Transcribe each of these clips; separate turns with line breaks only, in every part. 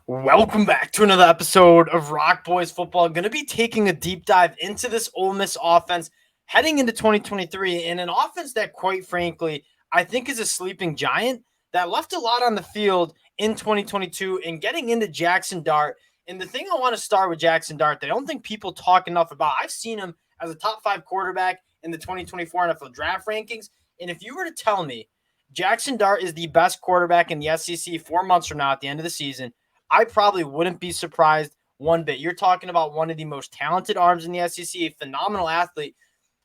Welcome back to another episode of Rock Boys Football. Going to be taking a deep dive into this Ole Miss offense heading into 2023 in an offense that, quite frankly, I think is a sleeping giant that left a lot on the field in 2022 and getting into Jaxson Dart. And the thing I want to start with Jaxson Dart that I don't think people talk enough about, I've seen him as a top 5 quarterback in the 2024 NFL draft rankings. And if you were to tell me Jaxson Dart is the best quarterback in the SEC 4 months from now at the end of the season, I probably wouldn't be surprised one bit. You're talking about one of the most talented arms in the SEC, a phenomenal athlete.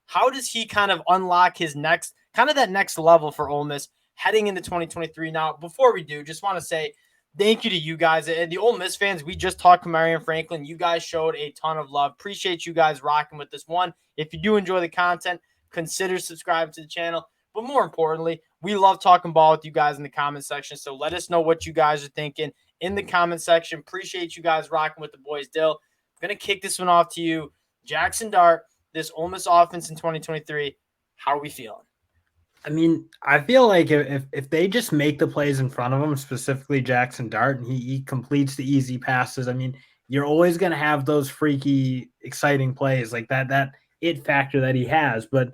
How does he kind of unlock his next, kind of that next level for Ole Miss heading into 2023? Now, before we do, just want to say thank you to you guys. And the Ole Miss fans, we just talked to Marion Franklin. You guys showed a ton of love. Appreciate you guys rocking with this one. If you do enjoy the content, consider subscribing to the channel. But more importantly, we love talking ball with you guys in the comment section. So let us know what you guys are thinking in the comment section. Appreciate you guys rocking with the boys. Dill, I'm going to kick this one off to you. Jaxson Dart, this Ole Miss offense in 2023, how are we feeling?
I mean, I feel like if they just make the plays in front of him, specifically Jaxson Dart, and he completes the easy passes, I mean, you're always going to have those freaky, exciting plays like that it factor that he has. But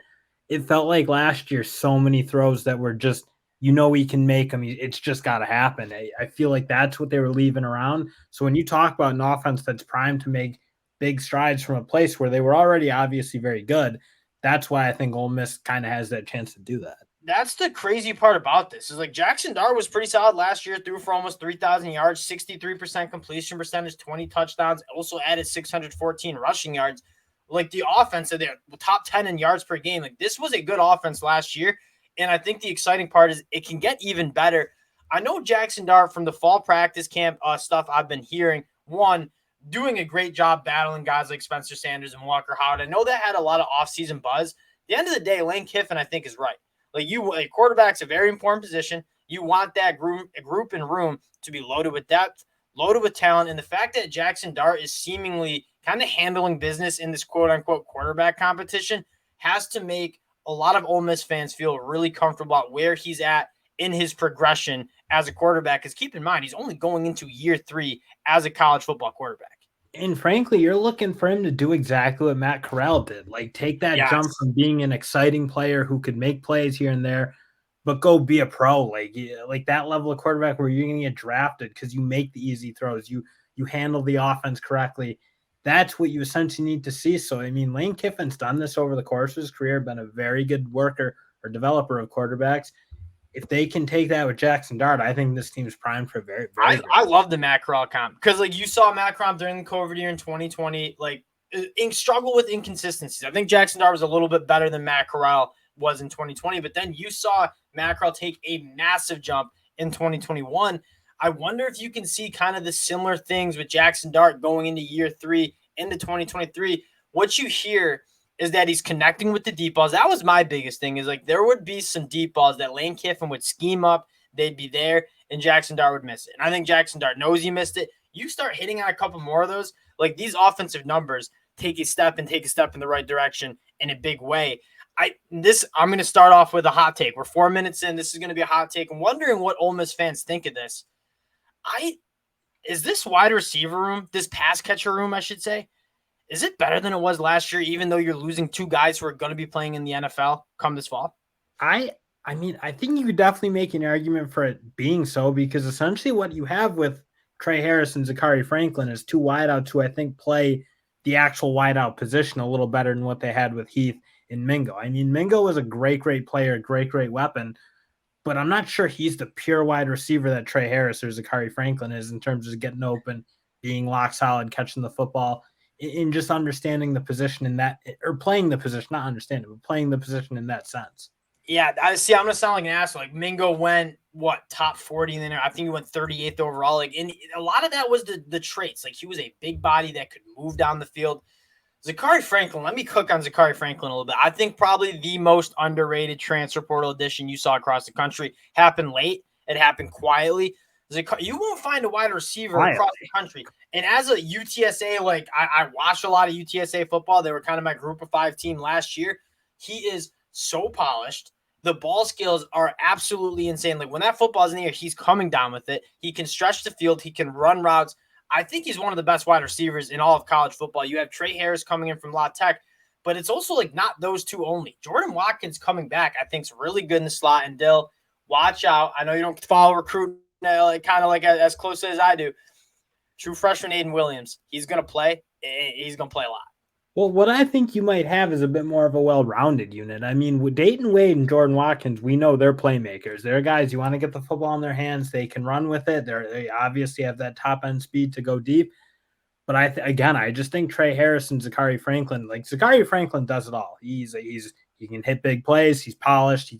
it felt like last year so many throws that were just, he can make them. It's just got to happen. I feel like that's what they were leaving around. So when you talk about an offense that's primed to make big strides from a place where they were already obviously very good, that's why I think Ole Miss kind of has that chance to do that.
That's the crazy part about this is like Jaxson Dart was pretty solid last year, threw for almost 3,000 yards, 63% completion percentage, 20 touchdowns, also added 614 rushing yards. Like the offense, they're top 10 in yards per game. Like this was a good offense last year. And I think the exciting part is it can get even better. I know Jaxson Dart from the fall practice camp stuff I've been hearing, one, doing a great job battling guys like Spencer Sanders and Walker Howard. I know that had a lot of offseason buzz. At the end of the day, Lane Kiffin, I think, is right. Like quarterback's a very important position. You want that group and room to be loaded with depth, loaded with talent. And the fact that Jaxson Dart is seemingly kind of handling business in this quote unquote quarterback competition has to make a lot of Ole Miss fans feel really comfortable about where he's at in his progression as a quarterback. Because keep in mind, he's only going into year 3 as a college football quarterback.
And frankly, you're looking for him to do exactly what Matt Corral did. Like take that jump from being an exciting player who could make plays here and there, but go be a pro. Like that level of quarterback where you're going to get drafted because you make the easy throws. You handle the offense correctly. That's what you essentially need to see. So, I mean, Lane Kiffin's done this over the course of his career, been a very good worker or developer of quarterbacks. If they can take that with Jaxson Dart, I think this team's primed for very, very
I love the Matt Corral comp because like you saw Matt Corral during the COVID year in 2020, like struggle with inconsistencies. I think Jaxson Dart was a little bit better than Matt Corral was in 2020, but then you saw Matt Corral take a massive jump in 2021. I wonder if you can see kind of the similar things with Jaxson Dart going into year 3 into 2023. What you hear is that he's connecting with the deep balls. That was my biggest thing is like there would be some deep balls that Lane Kiffin would scheme up. They'd be there and Jaxson Dart would miss it. And I think Jaxson Dart knows he missed it. You start hitting on a couple more of those, like these offensive numbers take a step in the right direction in a big way. I'm going to start off with a hot take. We're 4 minutes in. This is going to be a hot take. I'm wondering what Ole Miss fans think of this. Is this wide receiver room, this pass catcher room, I should say, is it better than it was last year, even though you're losing 2 guys who are going to be playing in the NFL come this fall?
I mean, I think you could definitely make an argument for it being so because essentially what you have with Trey Harris and Zachary Franklin is 2 wideouts who I think play the actual wideout position a little better than what they had with Heath and Mingo. I mean, Mingo was a great player, great weapon, but I'm not sure he's the pure wide receiver that Trey Harris or Zachary Franklin is in terms of getting open, being lock solid, catching the football, in just understanding the position in that, or playing the position, not understanding, but playing the position in that sense.
Yeah, I see. I'm gonna sound like an asshole. Like Mingo went top 40, and then I think he went 38th overall. Like, and a lot of that was the traits. Like he was a big body that could move down the field. Zachary Franklin, let me cook on Zachary Franklin a little bit. I think probably the most underrated transfer portal addition you saw across the country happened late. It happened quietly. You won't find a wide receiver across the country. And as a UTSA, like I watched a lot of UTSA football. They were kind of my group of 5 team last year. He is so polished. the ball skills are absolutely insane. Like when that football's in the air, he's coming down with it. He can stretch the field. He can run routes. I think he's one of the best wide receivers in all of college football. You have Trey Harris coming in from La Tech, but it's also like not those two only. Jordan Watkins coming back, I think, is really good in the slot. And Dill, watch out. I know you don't follow recruiting kind of like as closely as I do. True freshman Aiden Williams, he's going to play. He's going to play a lot.
Well, what I think you might have is a bit more of a well-rounded unit. I mean, with Dayton Wade and Jordan Watkins, we know they're playmakers. They're guys, you want to get the football in their hands, they can run with it. They obviously have that top-end speed to go deep. But I just think Trey Harris and Zachary Franklin, like Zachary Franklin does it all. He can hit big plays. He's polished.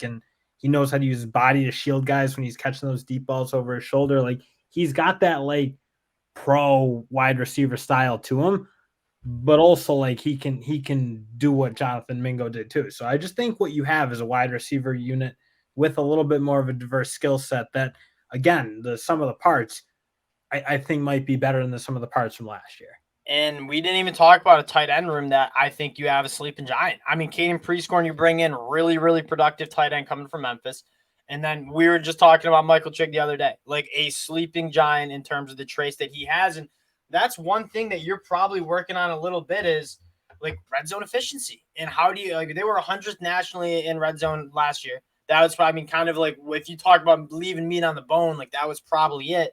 He knows how to use his body to shield guys when he's catching those deep balls over his shoulder. Like he's got that like pro wide receiver style to him. But also like he can do what Jonathan Mingo did too. So I just think what you have is a wide receiver unit with a little bit more of a diverse skill set that, again, the sum of the parts I think might be better than the sum of the parts from last year.
And we didn't even talk about a tight end room that I think you have a sleeping giant. I mean, Caden Prescorn, you bring in really, really productive tight end coming from Memphis. And then we were just talking about Michael Trigg the other day, like a sleeping giant in terms of the traits that he has. And that's one thing that you're probably working on a little bit is like red zone efficiency. And how do you, like, they were 100th nationally in red zone last year. That was probably, kind of like if you talk about leaving meat on the bone, like that was probably it.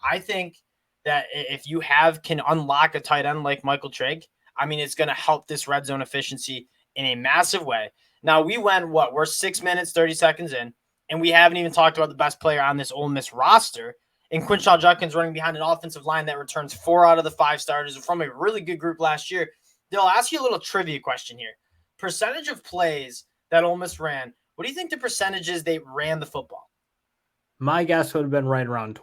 I think that if you can unlock a tight end like Michael Trigg, I mean, it's going to help this red zone efficiency in a massive way. Now we went, we're 6 minutes, 30 seconds in, and we haven't even talked about the best player on this Ole Miss roster. And Quinshon Judkins running behind an offensive line that returns 4 out of the 5 starters from a really good group last year. They'll ask you a little trivia question here. Percentage of plays that Ole Miss ran, what do you think the percentage is they ran the football?
My guess would have been right around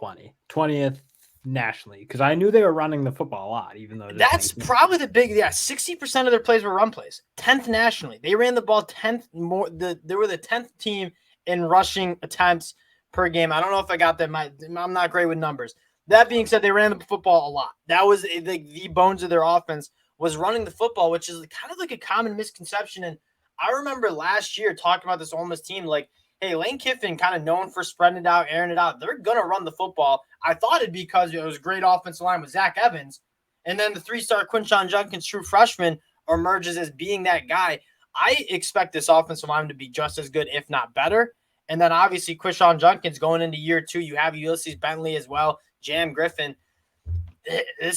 20th nationally, because I knew they were running the football a lot, even though
that's probably the big, 60% of their plays were run plays. 10th nationally. They ran the ball 10th more. They were the 10th team in rushing attempts per game. I don't know if I got that. I'm not great with numbers. That being said, they ran the football a lot. That was the bones of their offense was running the football, which is kind of like a common misconception. And I remember last year talking about this Ole Miss team, like, hey, Lane Kiffin kind of known for spreading it out, airing it out. They're going to run the football. I thought it'd be because it was a great offensive line with Zach Evans. And then the 3-star Quinshon Judkins, true freshman, emerges as being that guy. I expect this offensive line to be just as good, if not better. And then obviously Quinshon Judkins going into year 2, you have Ulysses Bentley as well, Jam Griffin.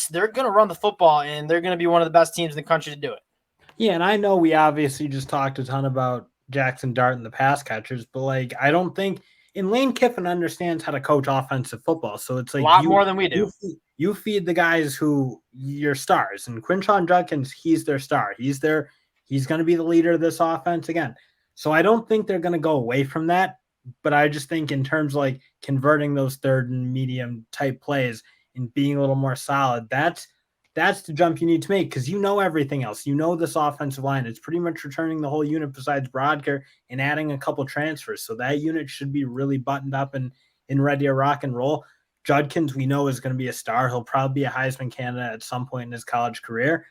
They're going to run the football, and they're going to be one of the best teams in the country to do it.
Yeah, and I know we obviously just talked a ton about Jaxson Dart and the pass catchers, but like I don't think Lane Kiffin understands how to coach offensive football. So it's like
a lot more than we do.
You feed the guys who your stars, and Quinshon Judkins, he's their star. He's going to be the leader of this offense again. So I don't think they're going to go away from that. But I just think in terms of like converting those third and medium type plays and being a little more solid, that's the jump you need to make, because you know everything else. You know this offensive line. It's pretty much returning the whole unit besides Brodker and adding a couple transfers. So that unit should be really buttoned up and ready to rock and roll. Judkins, we know, is going to be a star. He'll probably be a Heisman candidate at some point in his college career.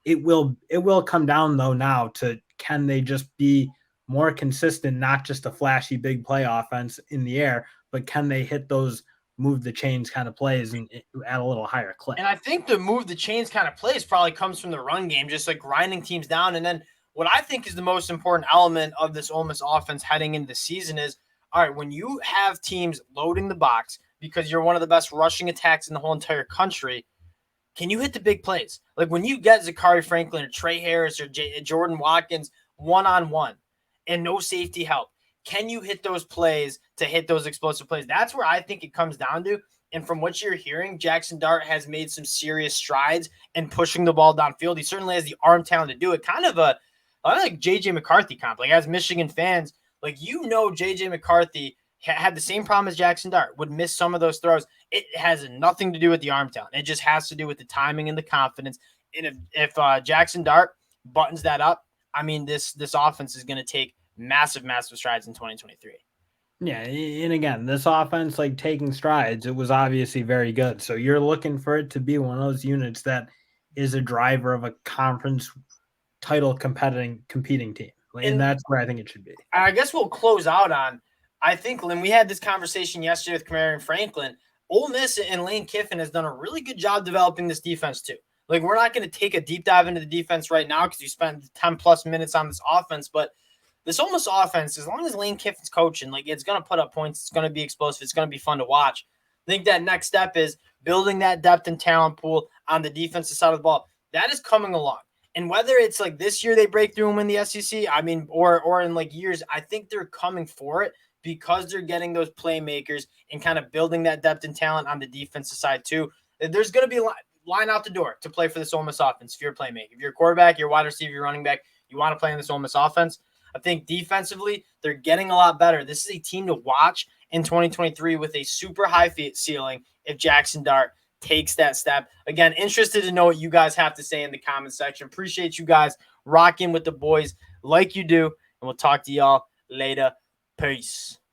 It will come down, though, now to can they just be more consistent, not just a flashy big play offense in the air, but can they hit those move the chains kind of plays and at a little higher clip.
And I think the move the chains kind of plays probably comes from the run game, just like grinding teams down. And then what I think is the most important element of this Ole Miss offense heading into the season is, all right, when you have teams loading the box because you're one of the best rushing attacks in the whole entire country, can you hit the big plays? Like when you get Zachary Franklin or Trey Harris or Jordan Watkins one-on-one and no safety help, can you hit those plays to hit those explosive plays? That's where I think it comes down to. And from what you're hearing, Jaxson Dart has made some serious strides in pushing the ball downfield. He certainly has the arm talent to do it. Kind of like J.J. McCarthy comp. Like as Michigan fans, like J.J. McCarthy had the same problem as Jaxson Dart, would miss some of those throws. It has nothing to do with the arm talent. It just has to do with the timing and the confidence. And if Jaxson Dart buttons that up, I mean, this offense is going to take massive strides in 2023.
Yeah, and again, this offense, like taking strides, it was obviously very good. So you're looking for it to be one of those units that is a driver of a conference title competing team. And that's where I think it should be.
I guess we'll close out on, I think, Lynn, we had this conversation yesterday with Kamara and Franklin. Ole Miss and Lane Kiffin has done a really good job developing this defense too. Like, we're not going to take a deep dive into the defense right now because you spent 10 plus minutes on this offense, but this Ole Miss offense, as long as Lane Kiffin's coaching, like, it's going to put up points. It's going to be explosive. It's going to be fun to watch. I think that next step is building that depth and talent pool on the defensive side of the ball. That is coming along. And whether it's like this year they break through and win the SEC, I mean, or in like years, I think they're coming for it because they're getting those playmakers and kind of building that depth and talent on the defensive side too. There's going to be a line out the door to play for this Ole Miss offense if you're a playmaker. If you're a quarterback, you're a wide receiver, you're running back, you want to play in this Ole Miss offense. I think defensively, they're getting a lot better. This is a team to watch in 2023 with a super high ceiling if Jaxson Dart takes that step. Again, interested to know what you guys have to say in the comment section. Appreciate you guys rocking with the boys like you do, and we'll talk to y'all later. Peace.